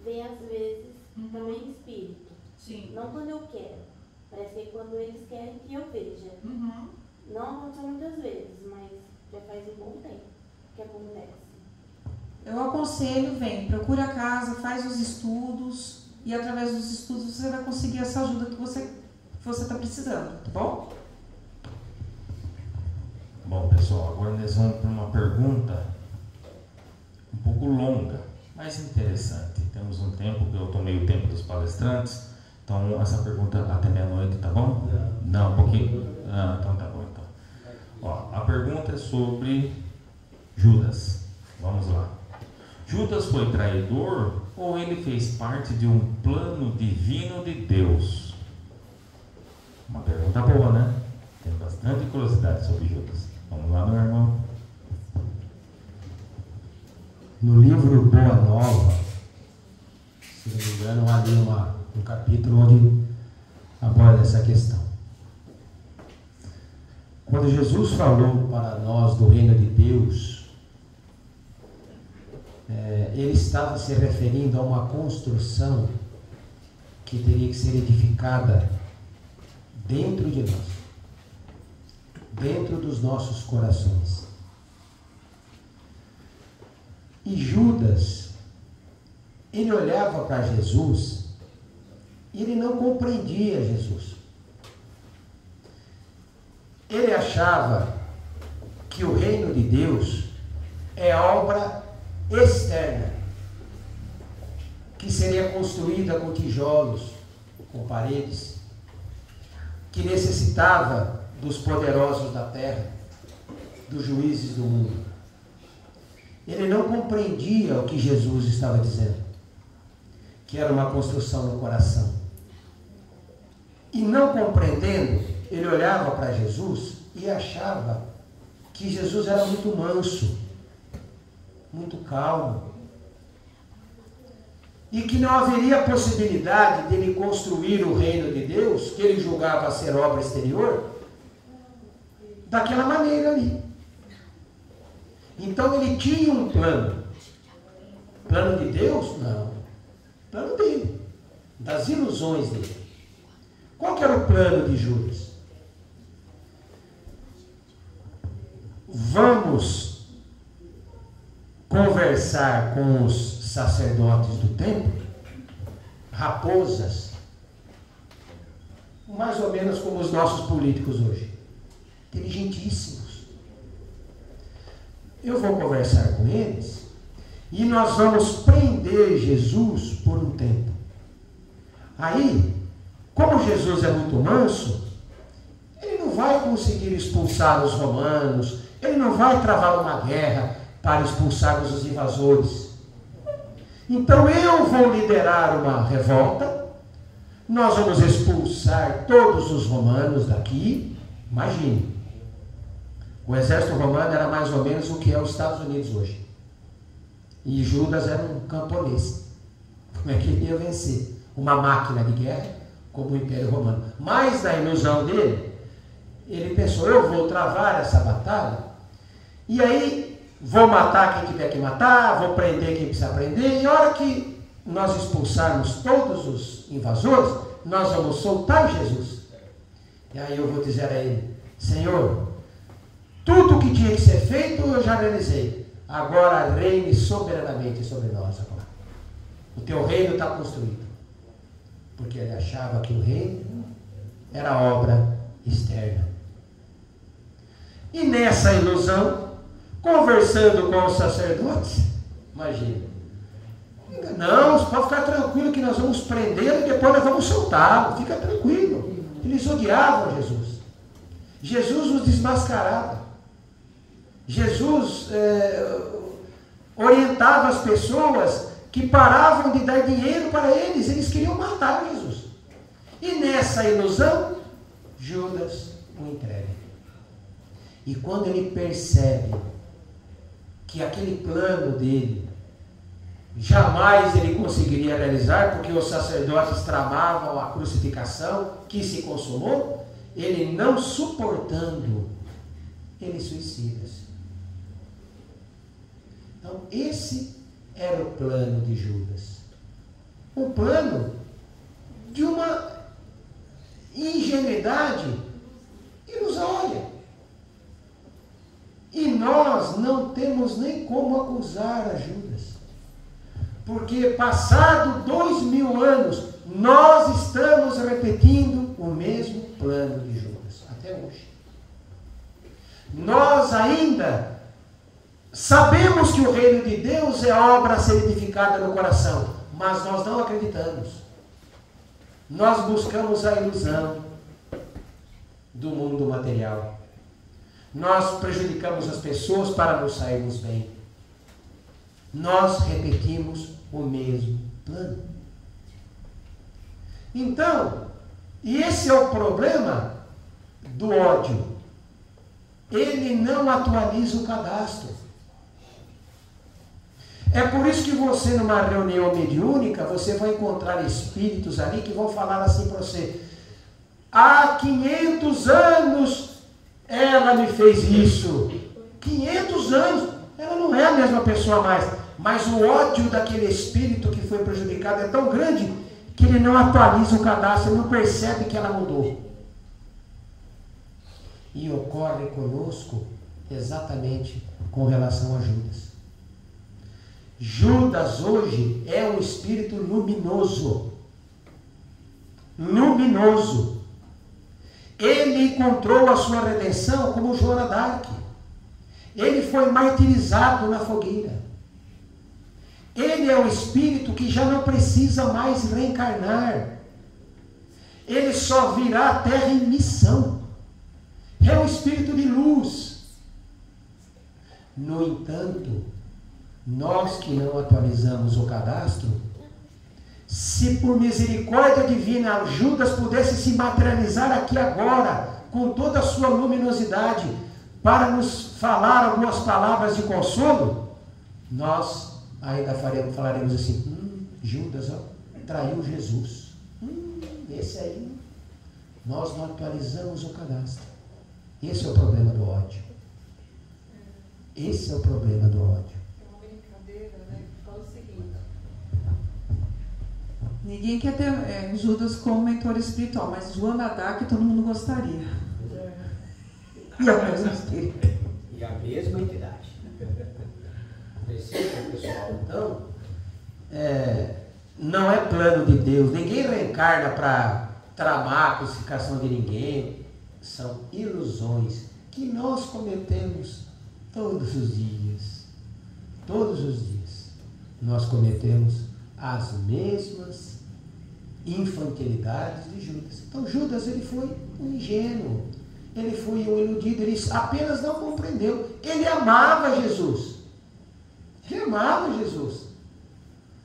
ver às vezes também o espírito. Sim. Não quando eu quero. Parece que é quando eles querem que eu veja. Não aconteceu muitas vezes, mas já faz um bom tempo que acontece. Eu aconselho, vem, procura a casa, faz os estudos e através dos estudos você vai conseguir essa ajuda que você está precisando, tá bom? Bom, pessoal, agora nós vamos para uma pergunta um pouco longa, mas interessante. Temos um tempo, que eu tomei o tempo dos palestrantes, então essa pergunta até meia-noite, tá bom? Não, um pouquinho? Ah, então tá bom. Então. Ó, a pergunta é sobre Judas. Vamos lá. Judas foi traidor ou ele fez parte de um plano divino de Deus? Uma pergunta boa, né? Tem bastante curiosidade sobre Judas. Vamos lá, meu irmão. No livro Boa Nova, se não me engano, há ali um capítulo onde aborda essa questão. Quando Jesus falou para nós do reino de Deus, ele estava se referindo a uma construção que teria que ser edificada dentro de nós, dentro dos nossos corações. E Judas, ele olhava para Jesus e ele não compreendia Jesus. Ele achava que o reino de Deus é obra externa, que seria construída com tijolos, com paredes, que necessitava dos poderosos da terra, dos juízes do mundo. Ele não compreendia o que Jesus estava dizendo, que era uma construção no coração. E não compreendendo, ele olhava para Jesus e achava que Jesus era muito manso, muito calmo, e que não haveria possibilidade dele construir o reino de Deus, que ele julgava ser obra exterior, daquela maneira ali. Então ele tinha um plano. Plano de Deus? Não. Plano dele, das ilusões dele. Qual que era o plano de Judas? Vamos conversar com os sacerdotes do templo, raposas, mais ou menos como os nossos políticos hoje, inteligentíssimos. Eu vou conversar com eles e nós vamos prender Jesus por um tempo. Aí, como Jesus é muito manso, ele não vai conseguir expulsar os romanos, ele não vai travar uma guerra para expulsar os invasores. Então eu vou liderar uma revolta, nós vamos expulsar todos os romanos daqui. Imagine, o exército romano era mais ou menos o que é os Estados Unidos hoje. E Judas era um camponês. Como é que ele ia vencer? Uma máquina de guerra como o Império Romano. Mas na ilusão dele, ele pensou, eu vou travar essa batalha, e aí vou matar quem tiver que matar, vou prender quem precisa prender, e a hora que nós expulsarmos todos os invasores, nós vamos soltar Jesus. E aí eu vou dizer a ele, Senhor, tudo o que tinha que ser feito eu já realizei, agora reine soberanamente sobre nós agora. O teu reino está construído. Porque ele achava que o reino era obra externa. E nessa ilusão, conversando com os sacerdotes, imagina, não, você pode ficar tranquilo que nós vamos prendê-lo e depois nós vamos soltá-lo, fica tranquilo. Eles odiavam Jesus. Jesus os desmascarava. Jesus orientava as pessoas que paravam de dar dinheiro para eles, eles queriam matar Jesus. E nessa ilusão, Judas o entrega. E quando ele percebe que aquele plano dele jamais ele conseguiria realizar, porque os sacerdotes tramavam a crucificação que se consumou, ele não suportando, ele suicida-se. Então, esse era o plano de Judas. Um plano de uma ingenuidade ilusória. E nós não temos nem como acusar a Judas. Porque, passado 2000 anos, nós estamos repetindo o mesmo plano de Judas, até hoje. Nós ainda sabemos que o reino de Deus é obra a ser edificada no coração, mas nós não acreditamos. Nós buscamos a ilusão do mundo material. Nós prejudicamos as pessoas para nos sairmos bem. Nós repetimos o mesmo plano. Então, e esse é o problema do ódio. Ele não atualiza o cadastro. É por isso que você, numa reunião mediúnica, você vai encontrar espíritos ali que vão falar assim para você: há 500 anos ela me fez isso. 500 anos, ela não é a mesma pessoa mais. Mas o ódio daquele espírito que foi prejudicado é tão grande que ele não atualiza o cadastro, ele não percebe que ela mudou. E ocorre conosco exatamente com relação a Judas. Judas hoje é um espírito luminoso. Luminoso. Ele encontrou a sua redenção como Joana d'Arc. Ele foi martirizado na fogueira. Ele é um espírito que já não precisa mais reencarnar. Ele só virá à Terra em missão. É um espírito de luz. No entanto, nós que não atualizamos o cadastro, se por misericórdia divina Judas pudesse se materializar aqui agora, com toda a sua luminosidade, para nos falar algumas palavras de consolo, nós ainda falaremos assim: Judas traiu Jesus. Esse aí, nós não atualizamos o cadastro. Esse é o problema do ódio. Esse é o problema do ódio. Ninguém quer ter Judas como mentor espiritual, mas Joana d'Arc todo mundo gostaria. E é o mesmo espírito. E a mesma entidade. Pessoal, então, não é plano de Deus. Ninguém reencarna para tramar a crucificação de ninguém. São ilusões que nós cometemos todos os dias. Todos os dias. Nós cometemos as mesmas infantilidades de Judas. Então Judas, ele foi um ingênuo, ele foi um iludido, ele apenas não compreendeu. Ele amava Jesus. Ele amava Jesus.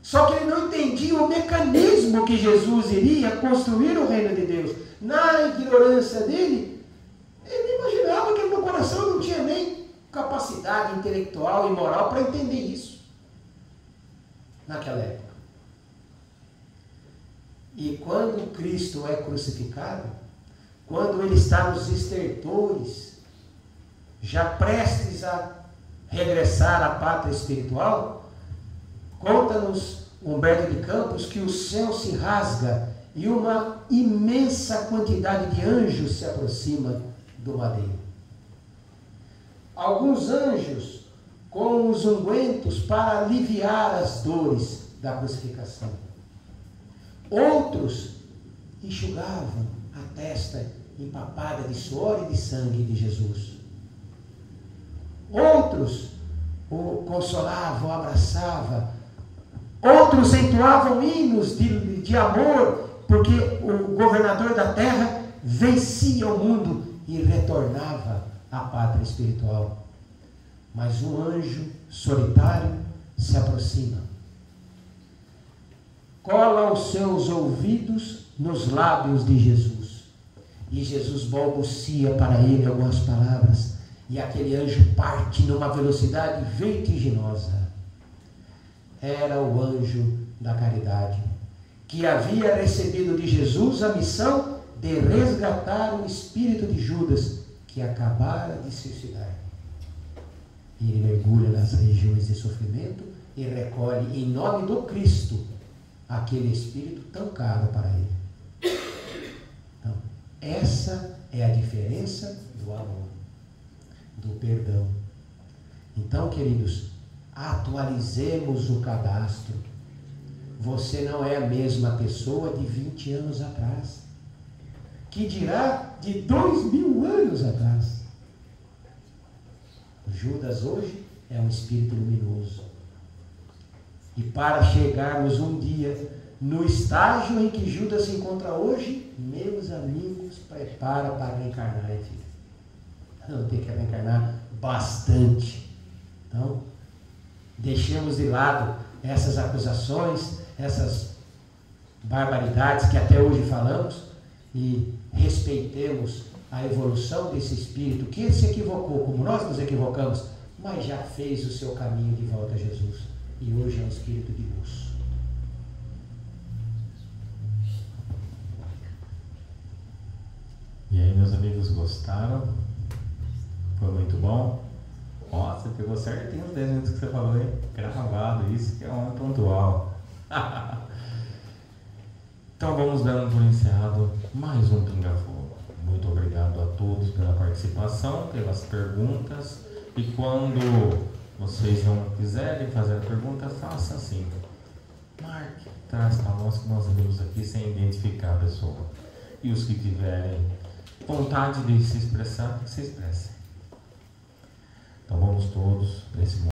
Só que ele não entendia o mecanismo que Jesus iria construir o reino de Deus. Na ignorância dele, ele imaginava que no coração não tinha nem capacidade intelectual e moral para entender isso. Naquela época. E quando Cristo é crucificado, quando ele está nos estertores, já prestes a regressar à pátria espiritual, conta-nos Humberto de Campos que o céu se rasga e uma imensa quantidade de anjos se aproxima do madeiro. Alguns anjos com os ungüentos para aliviar as dores da crucificação. Outros enxugavam a testa empapada de suor e de sangue de Jesus. Outros o consolavam, o abraçavam. Outros entoavam hinos de amor, porque o governador da terra vencia o mundo e retornava à pátria espiritual. Mas um anjo solitário se aproxima. Cola os seus ouvidos nos lábios de Jesus. E Jesus balbucia para ele algumas palavras. E aquele anjo parte numa velocidade vertiginosa. Era o anjo da caridade, que havia recebido de Jesus a missão de resgatar o espírito de Judas, que acabara de suicidar. E ele mergulha nas regiões de sofrimento e recolhe, em nome do Cristo, aquele espírito tão caro para ele. Então, essa é a diferença do amor, do perdão. Então, queridos, atualizemos o cadastro. Você não é a mesma pessoa de 20 anos atrás, que dirá de 2000 anos atrás. Judas hoje é um espírito luminoso. E para chegarmos um dia no estágio em que Judas se encontra hoje, meus amigos, prepara para reencarnar em vida. Não tem que reencarnar bastante. Então, deixemos de lado essas acusações, essas barbaridades que até hoje falamos e respeitemos a evolução desse espírito que ele se equivocou, como nós nos equivocamos, mas já fez o seu caminho de volta a Jesus e hoje é um espírito de luz. E aí, meus amigos, gostaram? Foi muito bom? Ó, você pegou certinho os 10 minutos que você falou, hein? Gravado, isso que é um pontual. Então vamos dando por encerrado mais um Pinga Fogo. Muito obrigado a todos pela participação, pelas perguntas. E quando vocês não quiserem fazer a pergunta, faça assim. Marque, traz para nós que nós lemos aqui sem identificar a pessoa. E os que tiverem vontade de se expressar, que se expressem. Então vamos todos nesse momento.